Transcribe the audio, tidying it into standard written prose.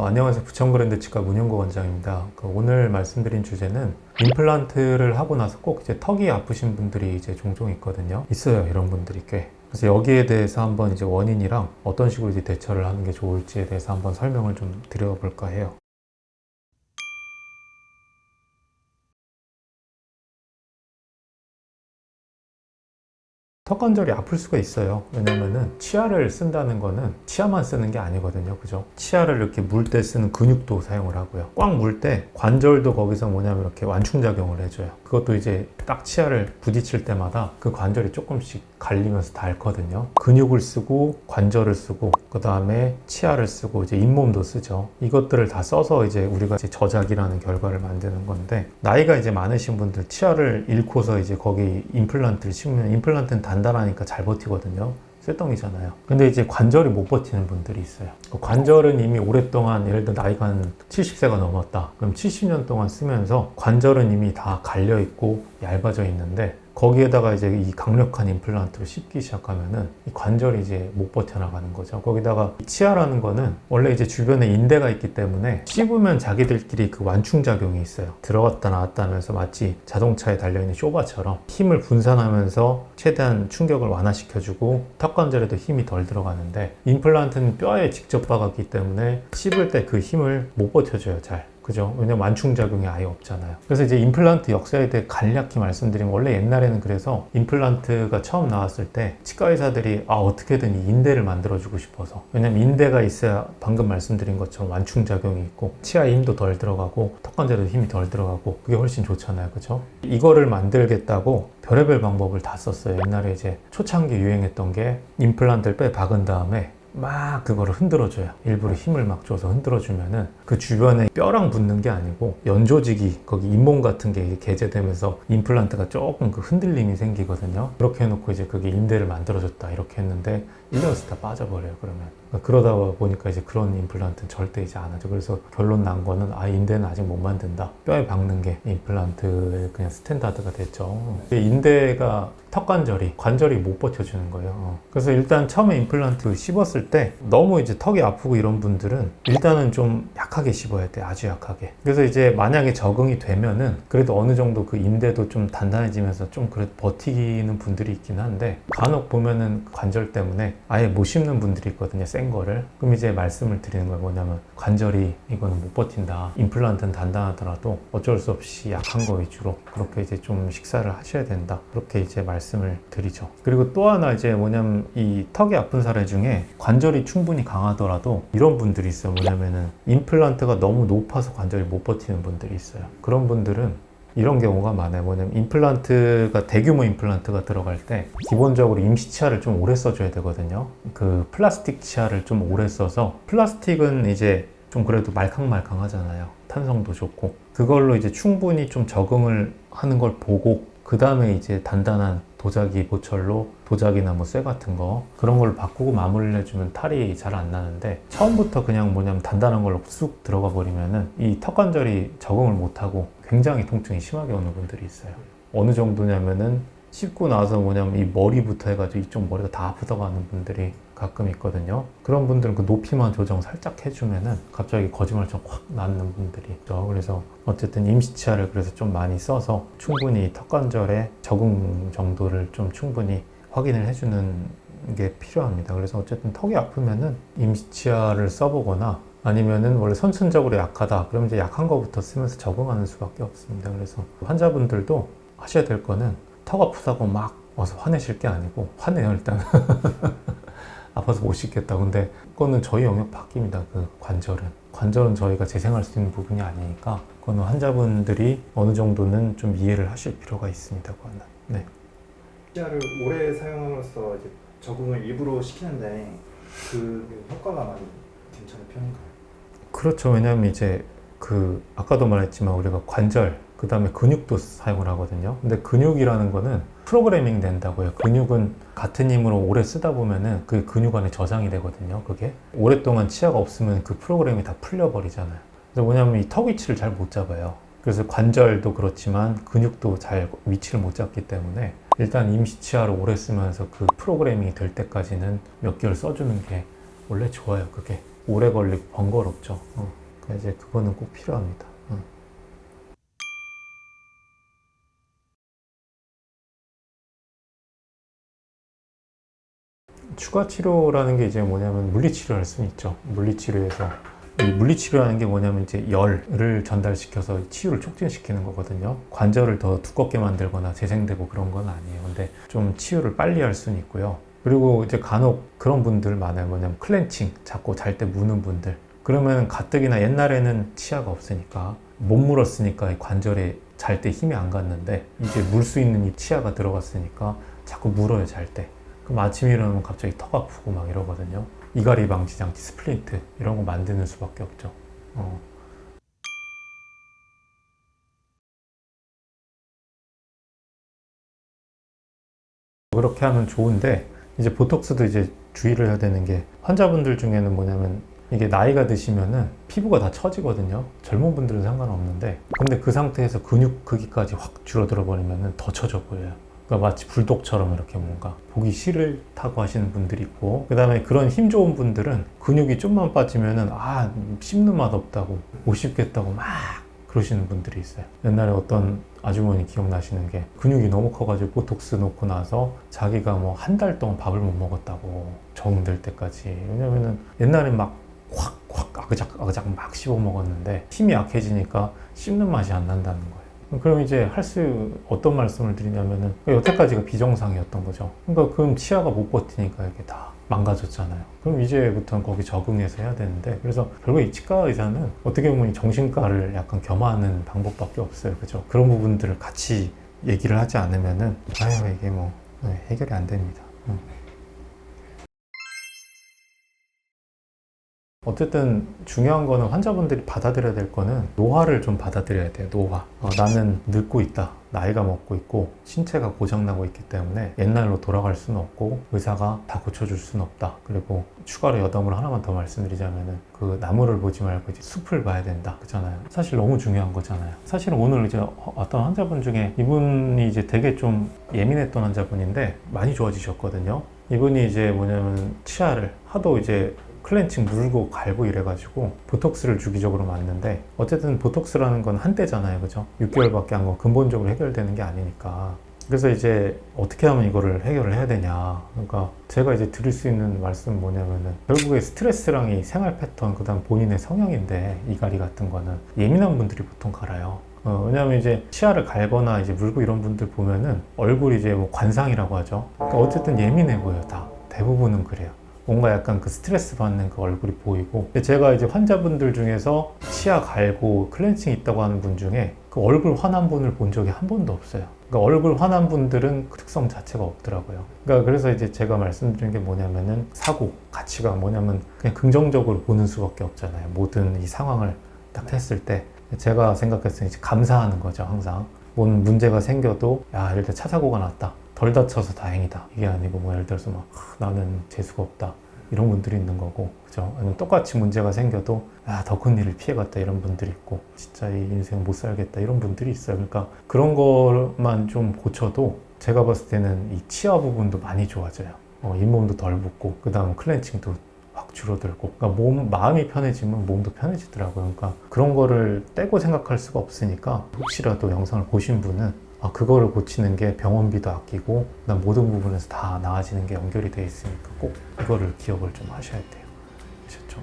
안녕하세요. 부천 브랜드 치과 문용거 원장입니다. 오늘 말씀드린 주제는 임플란트를 하고 나서 꼭 이제 턱이 아프신 분들이 이제 종종 있어요. 이런 분들이 꽤. 그래서 여기에 대해서 한번 이제 원인이랑 어떤 식으로 이제 대처를 하는 게 좋을지에 대해서 한번 설명을 좀 드려볼까 해요. 턱 관절이 아플 수가 있어요. 왜냐면은 치아를 쓴다는 거는 치아만 쓰는 게 아니거든요. 그죠? 치아를 이렇게 물 때 쓰는 근육도 사용을 하고요. 꽉 물 때 관절도 거기서 뭐냐면 이렇게 완충작용을 해줘요. 그것도 이제 딱 치아를 부딪힐 때마다 그 관절이 조금씩 갈리면서 닳거든요. 근육을 쓰고 관절을 쓰고 그 다음에 치아를 쓰고 이제 잇몸도 쓰죠. 이것들을 다 써서 이제 우리가 이제 저작이라는 결과를 만드는 건데, 나이가 이제 많으신 분들 치아를 잃고서 이제 거기 임플란트를 심으면 임플란트는 단단하니까 잘 버티거든요. 쇠덩이잖아요. 근데 이제 관절이 못 버티는 분들이 있어요. 관절은 이미 오랫동안, 예를 들어 나이가 한 70세가 넘었다. 그럼 70년 동안 쓰면서 관절은 이미 다 갈려 있고 얇아져 있는데, 거기에다가 이제 이 강력한 임플란트를 씹기 시작하면은 이 관절이 이제 못 버텨나가는 거죠. 거기다가 치아라는 거는 원래 이제 주변에 인대가 있기 때문에 씹으면 자기들끼리 그 완충작용이 있어요. 들어갔다 나왔다 하면서 마치 자동차에 달려있는 쇼바처럼 힘을 분산하면서 최대한 충격을 완화시켜주고 턱 관절에도 힘이 덜 들어가는데, 임플란트는 뼈에 직접 박았기 때문에 씹을 때 그 힘을 못 버텨줘요, 잘. 그죠? 왜냐면 완충작용이 아예 없잖아요. 그래서 이제 임플란트 역사에 대해 간략히 말씀드리면, 원래 옛날에는 그래서 임플란트가 처음 나왔을 때 치과 의사들이 어떻게든 이 인대를 만들어주고 싶어서, 왜냐면 인대가 있어야 방금 말씀드린 것처럼 완충작용이 있고 치아에 힘도 덜 들어가고 턱관절에도 힘이 덜 들어가고 그게 훨씬 좋잖아요. 그죠? 이거를 만들겠다고 별의별 방법을 다 썼어요. 옛날에 이제 초창기 유행했던 게 임플란트를 빼 박은 다음에 막 그거를 흔들어줘요. 일부러 힘을 막 줘서 흔들어주면은 그 주변에 뼈랑 붙는 게 아니고 연조직이, 거기 잇몸 같은 게 개재되면서 임플란트가 조금 그 흔들림이 생기거든요. 그렇게 해놓고 이제 그게 인대를 만들어줬다 이렇게 했는데 1년 있다 빠져버려요. 그러다 보니까 이제 그런 임플란트는 절대 이제 안 하죠. 그래서 결론 난 거는 인대는 아직 못 만든다. 뼈에 박는 게 임플란트의 그냥 스탠다드가 됐죠. 인대가 관절이 못 버텨주는 거예요. 그래서 일단 처음에 임플란트 씹었을 때 너무 이제 턱이 아프고 이런 분들은 일단은 좀 약하게 씹어야 돼. 아주 약하게. 그래서 이제 만약에 적응이 되면은 그래도 어느 정도 그 인대도 좀 단단해지면서 좀 그래도 버티는 분들이 있긴 한데, 간혹 보면은 관절 때문에 아예 못 씹는 분들이 있거든요. 센 거를. 그럼 이제 말씀을 드리는 거예요. 뭐냐면 관절이 이거는 못 버틴다. 임플란트는 단단하더라도 어쩔 수 없이 약한 거 위주로 그렇게 이제 좀 식사를 하셔야 된다. 그렇게 이제 말씀을 드리죠. 그리고 또 하나 이제 뭐냐면, 이 턱이 아픈 사례 중에 관절이 충분히 강하더라도 이런 분들이 있어요. 뭐냐면은 임플란트가 너무 높아서 관절이 못 버티는 분들이 있어요. 그런 분들은 이런 경우가 많아요. 뭐냐면 임플란트가, 대규모 임플란트가 들어갈 때 기본적으로 임시 치아를 좀 오래 써줘야 되거든요. 그 플라스틱 치아를 좀 오래 써서, 플라스틱은 이제 좀 그래도 말캉말캉 하잖아요. 탄성도 좋고. 그걸로 이제 충분히 좀 적응을 하는 걸 보고, 그 다음에 이제 단단한 도자기 보철로, 도자기나 뭐 쇠 같은 거 그런 걸로 바꾸고 마무리를 해주면 탈이 잘 안 나는데, 처음부터 그냥 뭐냐면 단단한 걸로 쑥 들어가 버리면은 이 턱관절이 적응을 못하고 굉장히 통증이 심하게 오는 분들이 있어요. 어느 정도냐면은 씹고 나서 뭐냐면 이 머리부터 해가지고 이쪽 머리가 다 아프다고 하는 분들이 가끔 있거든요. 그런 분들은 그 높이만 조정 살짝 해주면은 갑자기 거짓말처럼 확 낫는 분들이 있죠. 그래서 어쨌든 임시치아를 그래서 좀 많이 써서 충분히 턱관절의 적응 정도를 좀 충분히 확인을 해주는 게 필요합니다. 그래서 어쨌든 턱이 아프면은 임시치아를 써보거나, 아니면은 원래 선천적으로 약하다 그러면 이제 약한 거부터 쓰면서 적응하는 수밖에 없습니다. 그래서 환자분들도 하셔야 될 거는, 턱 아프다고 막 와서 화내실 게 아니고, 화내요 일단. 아파서 못 씻겠다. 근데 그거는 저희 영역 밖입니다. 그 관절은 저희가 재생할 수 있는 부분이 아니니까, 그거는 환자분들이 어느 정도는 좀 이해를 하실 필요가 있습니다. 그거는. 네. 치아를 오래 사용함으로써 이제 적응을 일부러 시키는데 그 효과가 많이 괜찮은 편인가요? 그렇죠. 왜냐하면 이제 아까도 말했지만 우리가 관절, 그 다음에 근육도 사용을 하거든요. 근데 근육이라는 거는 프로그래밍 된다고요. 근육은 같은 힘으로 오래 쓰다 보면은 그 근육 안에 저장이 되거든요. 그게 오랫동안 치아가 없으면 그 프로그램이 다 풀려버리잖아요. 그래서 뭐냐면 이 턱 위치를 잘 못 잡아요. 그래서 관절도 그렇지만 근육도 잘 위치를 못 잡기 때문에 일단 임시치아를 오래 쓰면서 그 프로그래밍이 될 때까지는 몇 개월 써주는 게 원래 좋아요. 그게 오래 걸리고 번거롭죠. 그러니까 이제 그거는 꼭 필요합니다. 추가 치료라는 게 이제 뭐냐면 물리치료를 할 수는 있죠. 물리치료에서 이 물리치료라는 게 뭐냐면 이제 열을 전달시켜서 치유를 촉진시키는 거거든요. 관절을 더 두껍게 만들거나 재생되고 그런 건 아니에요. 근데 좀 치유를 빨리 할 수는 있고요. 그리고 이제 간혹 그런 분들 많아요. 뭐냐면 클렌칭, 자꾸 잘 때 무는 분들. 그러면 가뜩이나 옛날에는 치아가 없으니까 못 물었으니까 이 관절에 잘 때 힘이 안 갔는데 이제 물 수 있는 이 치아가 들어갔으니까 자꾸 물어요, 잘 때. 그럼 아침에 일어나면 갑자기 턱 아프고 막 이러거든요. 이갈이 방지 장치, 스플린트 이런 거 만드는 수밖에 없죠. 그렇게 하면 좋은데 이제 보톡스도 이제 주의를 해야 되는 게 환자분들 중에는 뭐냐면 이게 나이가 드시면은 피부가 다 처지거든요. 젊은 분들은 상관없는데 근데 그 상태에서 근육 크기까지 확 줄어들어 버리면은 더 처져 보여요. 그러니까 마치 불독처럼 이렇게 뭔가 보기 싫다고 하시는 분들이 있고 그 다음에 그런 힘 좋은 분들은 근육이 좀만 빠지면은 씹는 맛 없다고 못 씹겠다고 막 그러시는 분들이 있어요. 옛날에 어떤 아주머니 기억나시는 게 근육이 너무 커가지고 보톡스 놓고 나서 자기가 뭐 한 달 동안 밥을 못 먹었다고 적응될 때까지. 왜냐면은 옛날엔 막 확 아그작 막 씹어 먹었는데 힘이 약해지니까 씹는 맛이 안 난다는 거예요. 그럼 이제 어떤 말씀을 드리냐면은 여태까지가 비정상이었던 거죠. 그러니까 그럼 치아가 못 버티니까 이게 다 망가졌잖아요. 그럼 이제부터는 거기 적응해서 해야 되는데 그래서 결국 이 치과 의사는 어떻게 보면 이 정신과를 약간 겸하는 방법밖에 없어요. 그죠? 그런 부분들을 같이 얘기를 하지 않으면은 이게 뭐 해결이 안 됩니다. 어쨌든 중요한 거는 환자분들이 받아들여야 될 거는 노화를 좀 받아들여야 돼요. 노화. 나는 늙고 있다. 나이가 먹고 있고 신체가 고장나고 있기 때문에 옛날로 돌아갈 수는 없고 의사가 다 고쳐줄 수는 없다. 그리고 추가로 여담으로 하나만 더 말씀드리자면은 그 나무를 보지 말고 이제 숲을 봐야 된다. 그잖아요. 사실 너무 중요한 거잖아요. 사실은 오늘 이제 어떤 환자분 중에 이분이 이제 되게 좀 예민했던 환자분인데 많이 좋아지셨거든요. 이분이 이제 뭐냐면 치아를 하도 이제 클렌칭 물고 갈고 이래가지고 보톡스를 주기적으로 맞는데 어쨌든 보톡스라는 건 한때잖아요. 그죠? 6개월밖에 안 거 근본적으로 해결되는 게 아니니까. 그래서 이제 어떻게 하면 이거를 해결을 해야 되냐. 그러니까 제가 이제 드릴 수 있는 말씀은 뭐냐면은 결국에 스트레스랑 이 생활 패턴, 그 다음 본인의 성향인데 이갈이 같은 거는 예민한 분들이 보통 갈아요. 왜냐면 이제 치아를 갈거나 이제 물고 이런 분들 보면은 얼굴이 이제 뭐 관상이라고 하죠. 그러니까 어쨌든 예민해 보여 다. 대부분은 그래요. 뭔가 약간 그 스트레스 받는 그 얼굴이 보이고 제가 이제 환자분들 중에서 치아 갈고 클렌징 있다고 하는 분 중에 그 얼굴 환한 분을 본 적이 한 번도 없어요. 그러니까 얼굴 환한 분들은 그 특성 자체가 없더라고요. 그러니까 그래서 이제 제가 말씀드린 게 뭐냐면은 사고, 가치가 뭐냐면 그냥 긍정적으로 보는 수밖에 없잖아요. 모든 이 상황을 딱 했을 때 제가 생각했을 때 이제 감사하는 거죠. 항상 뭔 문제가 생겨도 예를 들어 차 사고가 났다. 덜 다쳐서 다행이다. 이게 아니고 뭐 예를 들어서 막 나는 재수가 없다. 이런 분들이 있는 거고, 그죠? 아니면 똑같이 문제가 생겨도 더 큰 일을 피해갔다 이런 분들이 있고, 진짜 이 인생 못 살겠다 이런 분들이 있어요. 그러니까 그런 것만 좀 고쳐도 제가 봤을 때는 이 치아 부분도 많이 좋아져요. 잇몸도 덜 붓고, 그 다음 클렌칭도 확 줄어들고, 그러니까 마음이 편해지면 몸도 편해지더라고요. 그러니까 그런 거를 떼고 생각할 수가 없으니까 혹시라도 영상을 보신 분은 그거를 고치는 게 병원비도 아끼고 그다음 모든 부분에서 다 나아지는 게 연결이 돼 있으니까 꼭 이거를 기억을 좀 하셔야 돼요. 아셨죠?